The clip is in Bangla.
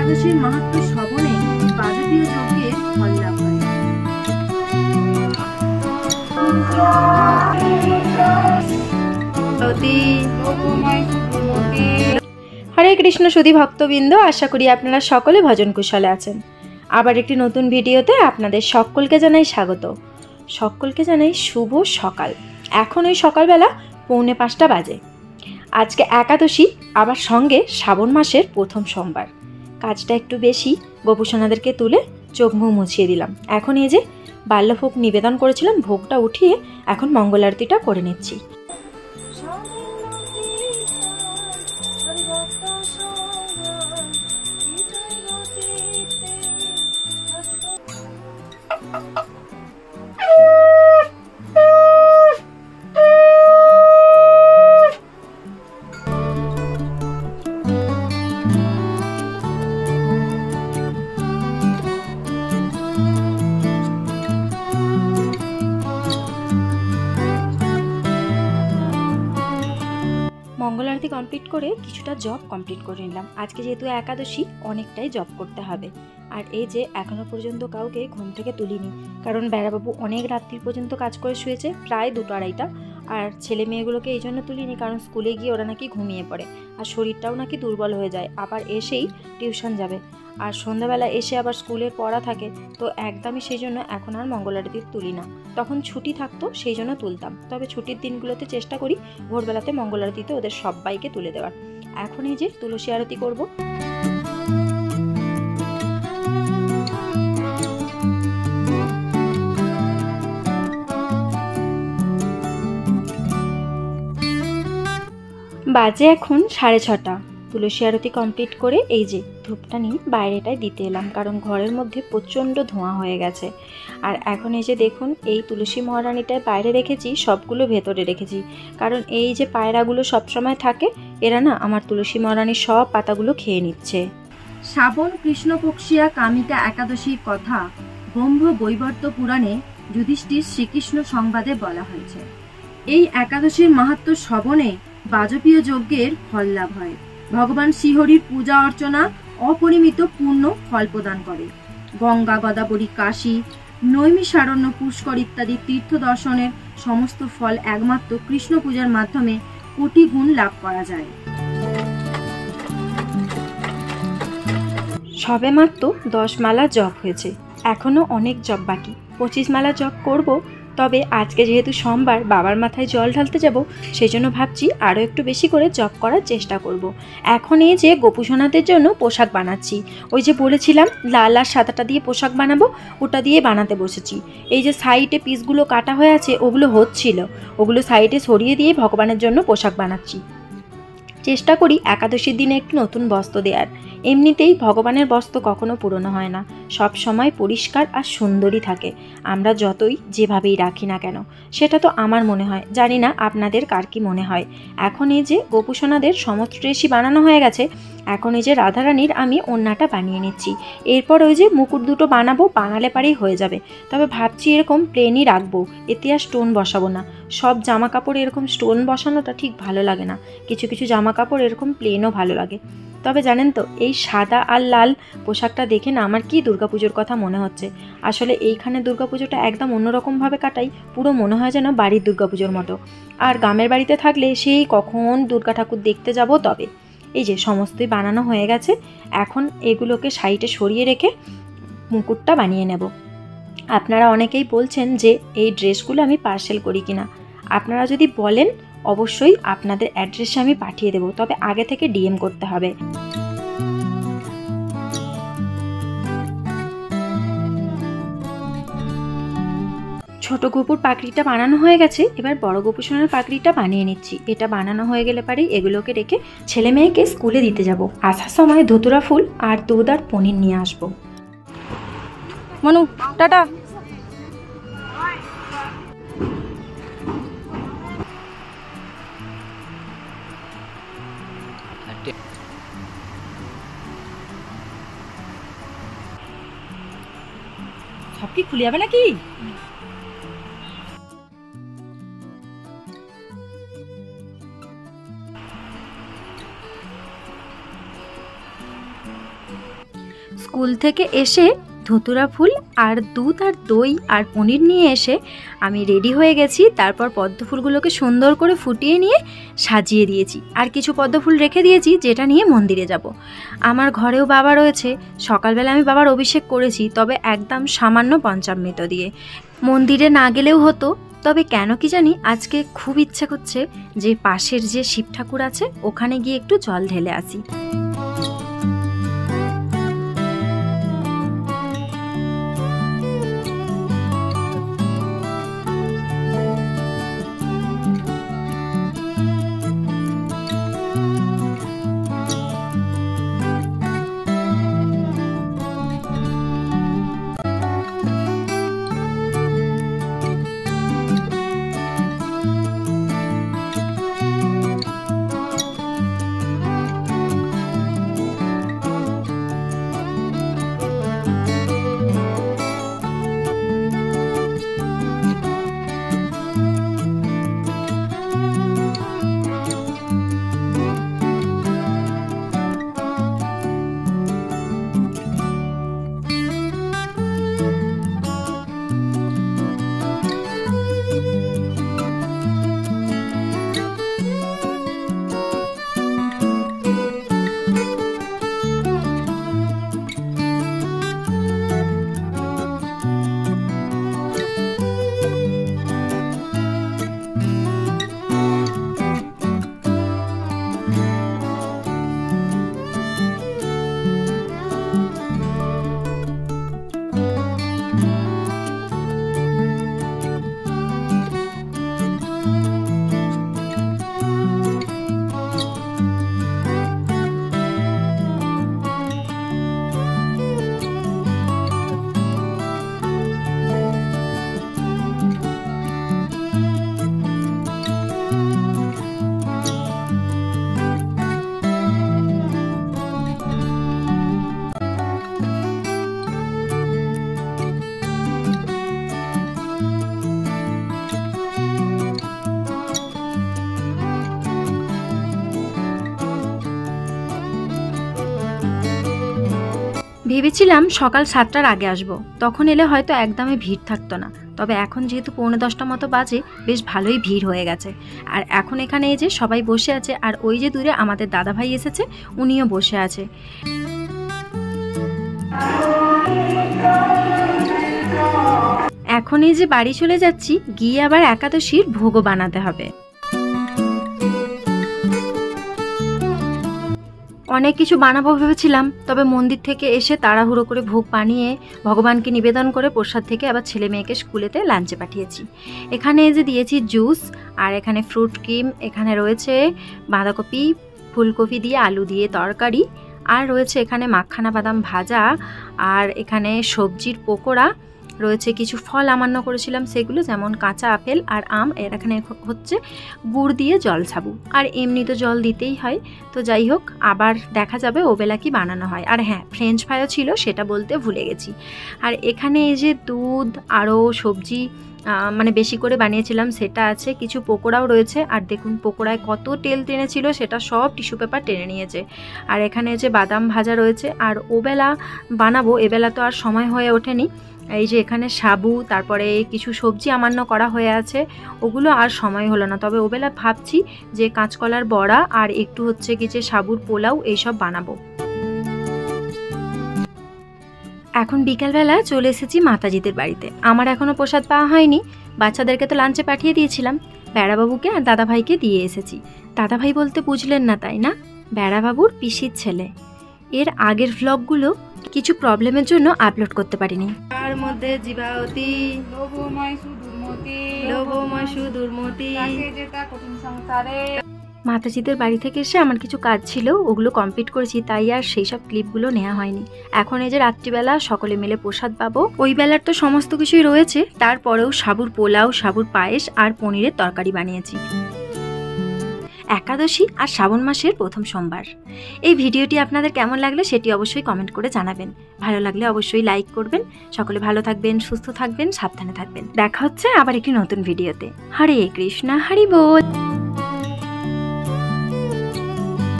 একাদশীর মাহাত্ম্য শ্রবণে বাজপেয় যজ্ঞের ফল লাভ হয়। হরে কৃষ্ণ সুধী ভক্তবৃন্দ, আশা করি আপনারা সকলে ভজন কুশলে আছেন। আবার একটি নতুন ভিডিওতে আপনাদের সকলকে জানাই স্বাগত। সকলকে জানাই শুভ সকাল। এখন ওই সকালবেলা 4:45 বাজে। আজকে একাদশী, আবার সঙ্গে শ্রাবণ মাসের প্রথম সোমবার। কাজটা একটু বেশি, গোপুসোনাদেরকে তুলে চোখ মুখ মুছিয়ে দিলাম। এখন এই যে বাল্যভোগ নিবেদন করেছিলাম, ভোগটা উঠিয়ে এখন মঙ্গল আরতিটা করে নিচ্ছি। মঙ্গল আরতি কমপ্লিট করে কিছুটা জব কমপ্লিট করে নিলাম। আজকে যেহেতু একাদশী, অনেকটাই জব করতে হবে। আর এই যে এখনো পর্যন্ত কাউকে ঘুম থেকে তুলিনি, কারণ বেড়াবাবু অনেক রাত্রি পর্যন্ত কাজ করে শুয়েছে, প্রায় 2-2:30। আর ছেলে মেয়েগুলোকে এই জন্য তুলিনি, কারণ স্কুলে গিয়ে ওরা নাকি ঘুমিয়ে পড়ে আর শরীরটাও নাকি দুর্বল হয়ে যায়, আবার এসেই টিউশন যাবে, আর সন্ধ্যাবেলা এসে আবার স্কুলের পড়া থাকে। তো একদমই সেই জন্য এখন আর মঙ্গল আরতি তুলি না। তখন ছুটি থাকতো সেই জন্য তুলতাম, তবে ছুটির দিনগুলোতে চেষ্টা করি ভোরবেলাতে মঙ্গল আরতিতে ওদের সবাইকে তুলে দেওয়ার। এখন এই যে তুলসী আরতি করব। বাজে এখন 6:30। তুলসী আরতি কমপ্লিট করে এই যে ধূপটা নিয়ে বাইরেটায় দিতে এলাম, কারণ ঘরের মধ্যে প্রচণ্ড ধোঁয়া হয়ে গেছে। আর এখন এই যে দেখুন, এই তুলসী মহারানীটায় বাইরে রেখেছি, সবগুলো ভেতরে রেখেছি, কারণ এই যে পায়রাগুলো সবসময় থাকে, এরা না আমার তুলসী মহারানীর সব পাতাগুলো খেয়ে নিচ্ছে। শ্রাবণ কৃষ্ণপক্ষিয়া কামিকা একাদশীর কথা ব্রহ্ম বৈবর্ত পুরাণে যুধিষ্ঠির শ্রীকৃষ্ণ সংবাদে বলা হয়েছে। এই একাদশীর মাহাত্ম্য শ্রবণে বাজপেয় যজ্ঞের ফল লাভ হয়। ভগবান শ্রীহরির পূজা অর্চনা অপরিমিত পূর্ণ ফল প্রদান করে। গঙ্গা, গদাবরী, কাশী, নৈমিষারণ্য, পুষ্কর ইত্যাদি তীর্থ দর্শনের সমস্ত ফল একমাত্র কৃষ্ণ পূজার মাধ্যমে কোটি গুণ লাভ করা যায়। সবে মাত্র 10 মালা জপ হয়েছে, এখনো অনেক জপ বাকি। 25 মালা জপ করব। তবে আজকে যেহেতু সোমবার, বাবার মাথায় জল ঢালতে যাব, সেই জন্য ভাবছি আরও একটু বেশি করে জপ করার চেষ্টা করব। এখন এই যে গোপুসোনাদের জন্য পোশাক বানাচ্ছি, ওই যে বলেছিলাম লাল আর সাদাটা দিয়ে পোশাক বানাবো, ওটা দিয়ে বানাতে বসেছি। এই যে সাইডে পিসগুলো কাটা হয়ে আছে, ওগুলো হচ্ছিল, ওগুলো সাইডে সরিয়ে দিয়ে ভগবানের জন্য পোশাক বানাচ্ছি। চেষ্টা করি একাদশীর দিনে একটু নতুন বস্ত্র দেওয়ার। এমনিতেই ভগবানের বস্ত্র কখনো পুরনো হয় না, সব সময় পরিষ্কার আর সুন্দরই থাকে, আমরা যতই যেভাবেই রাখি না কেন। সেটা তো আমার মনে হয়, জানি না আপনাদের কার কি মনে হয়। এখন এই যে গোপুসোনাদের সমস্ত ড্রেসই বানানো হয়ে গেছে। এখন এই যে রাধারানীর আমি ওড়নাটা বানিয়ে নিচ্ছি, এরপর ওই যে মুকুট দুটো বানাবো, বানালে পারেই হয়ে যাবে। তবে ভাবছি এরকম প্লেনই রাখবো, এতে আর স্টোন বসাবো না। সব জামা কাপড় এরকম স্টোন বসানোটা ঠিক ভালো লাগে না, কিছু কিছু জামা কাপড় এরকম প্লেনও ভালো লাগে। তবে জানেন তো, এই সাদা আর লাল পোশাকটা দেখে না আমার কি দুর্গাপুজোর কথা মনে হচ্ছে। আসলে এইখানে দুর্গাপুজোটা একদম অন্যরকমভাবে কাটাই, পুরো মনে হয় যেন বাড়ির দুর্গাপুজোর মতো। আর গ্রামের বাড়িতে থাকলে সেই কখন দুর্গা ঠাকুর দেখতে যাব। তবে এই যে সমস্তই বানানো হয়ে গেছে, এখন এগুলোকে সাইডে সরিয়ে রেখে মুকুটটা বানিয়ে নেব। আপনারা অনেকেই বলছেন যে এই ড্রেসগুলো আমি পার্সেল করি কিনা। আপনারা যদি বলেন, অবশ্যই আপনাদের অ্যাড্রেসে আমি পাঠিয়ে দেব, তবে আগে থেকে ডিএম করতে হবে। ছোট গোপুর পাকড়িটা বানানো হয়ে গেছে, এবার বড় গোপুসোনার পাকড়িটা বানিয়ে নিচ্ছি। এটা বানানো হয়ে গেলে পারে এগুলোকে রেখে ছেলে মেয়েকে স্কুলে দিতে যাব। আসার সময় ধুতুরা ফুল আর দুধ আর পনির নিয়ে আসবো। মনু, টাটা। সব কি খুলে যাবে নাকি? স্কুল থেকে এসে ধুতুরা ফুল আর দুধ আর দই আর পনির নিয়ে এসে আমি রেডি হয়ে গেছি। তারপর পদ্ম ফুলগুলোকে সুন্দর করে ফুটিয়ে নিয়ে সাজিয়ে দিয়েছি, আর কিছু পদ্ম ফুল রেখে দিয়েছি যেটা নিয়ে মন্দিরে যাব। আমার ঘরেও বাবা রয়েছে। সকালবেলা আমি বাবার অভিষেক করেছি, তবে একদম সামান্য পঞ্চামৃত দিয়ে। মন্দিরে না গেলেও হতো, তবে কেন কি জানি আজকে খুব ইচ্ছে করছে যে পাশের যে শিব ঠাকুর আছে ওখানে গিয়ে একটু জল ঢেলে আসি। ভেবেছিলাম সকাল 7টার আগে আসব, তখন এলে হয়তো একদমই ভিড় থাকতো না। তবে এখন যেহেতু 9:45 মতো বাজে, বেশ ভালোই ভিড় হয়ে গেছে। আর এখন এখানে এই যে সবাই বসে আছে, আর ওই যে দূরে আমাদের দাদাভাই এসেছে, উনিও বসে আছে। এখন এই যে বাড়ি চলে যাচ্ছি, গিয়ে আবার একাদশীর ভোগও বানাতে হবে। অনেক কিছু বানাবো ভেবেছিলাম, তবে মন্দির থেকে এসে তাড়াহুড়ো করে ভোগ বানিয়ে ভগবানকে নিবেদন করে প্রসাদ থেকে আবার ছেলে মেয়েকে স্কুলেতে লাঞ্চে পাঠিয়েছি। এখানে এই যে দিয়েছি জুস, আর এখানে ফ্রুট ক্রিম, এখানে রয়েছে বাঁধাকপি ফুলকপি দিয়ে আলু দিয়ে তরকারি, আর রয়েছে এখানে মাখানা বাদাম ভাজা, আর এখানে সবজির পকোড়া রয়েছে। কিছু ফল আমান্য করেছিলাম সেগুলো, যেমন কাঁচা আপেল আর আম। এর এখানে হচ্ছে গুড় দিয়ে জল সাবু, আর এমনি তো জল দিতেই হয়। তো যাই হোক, আবার দেখা যাবে ওবেলা কি বানানো হয়। আর হ্যাঁ, ফ্রেঞ্চ ফ্রাইও ছিল, সেটা বলতে ভুলে গেছি। আর এখানে এই যে দুধ আরও সবজি মানে বেশি করে বানিয়েছিলাম সেটা আছে, কিছু পকোড়াও রয়েছে। আর দেখুন পকোড়ায় কত তেল টেনেছিল, সেটা সব টিস্যু পেপার টেনে নিয়েছে। আর এখানে যে বাদাম ভাজা রয়েছে। আর ওবেলা বানাবো, এবেলা তো আর সময় হয়ে ওঠেনি। এই যে এখানে সাবু, তারপরে কিছু সবজি আমান্য করা হয়ে আছে, ওগুলো আর সময় হলো না। তবে ওবেলা ভাবছি যে কাঁচকলার বড়া আর একটু হচ্ছে কি যে সাবুর পোলাও এইসব বানাবো। এখন বিকালবেলা চলে এসেছি মাতাজিদের বাড়িতে। আমার এখনও প্রসাদ পাওয়া হয়নি, বাচ্চাদেরকে তো লাঞ্চে পাঠিয়ে দিয়েছিলাম, বেড়াবাবুকে আর দাদাভাইকে দিয়ে এসেছি। দাদাভাই বলতে বুঝলেন না তাই না? বেড়াবাবুর পিসির ছেলে। এর আগের ভ্লগগুলো কিছু প্রবলেমের জন্য আপলোড করতে পারিনি। তার মধ্যে জীবাবতী, লোভময় সুদূরমতি, মাতাজিদের বাড়ি থেকে এসে আমার কিছু কাজ ছিল, ওগুলো কমপ্লিট করেছি, তাই আর সেই সব ক্লিপগুলো নেওয়া হয়নি। এখন এই যে রাত্রিবেলা সকলে মিলে প্রসাদ পাবো। ওই বেলার তো সমস্ত কিছুই রয়েছে, তারপরেও সাবুর পোলাও, সাবুর পায়েস আর পনিরের তরকারি বানিয়েছি। একাদশী আর শ্রাবণ মাসের প্রথম সোমবার। এই ভিডিওটি আপনাদের কেমন লাগলো সেটি অবশ্যই কমেন্ট করে জানাবেন। ভালো লাগলে অবশ্যই লাইক করবেন। সকলে ভালো থাকবেন, সুস্থ থাকবেন, সাবধানে থাকবেন। দেখা হচ্ছে আবার একটি নতুন ভিডিওতে। হরে কৃষ্ণ, হরি বল।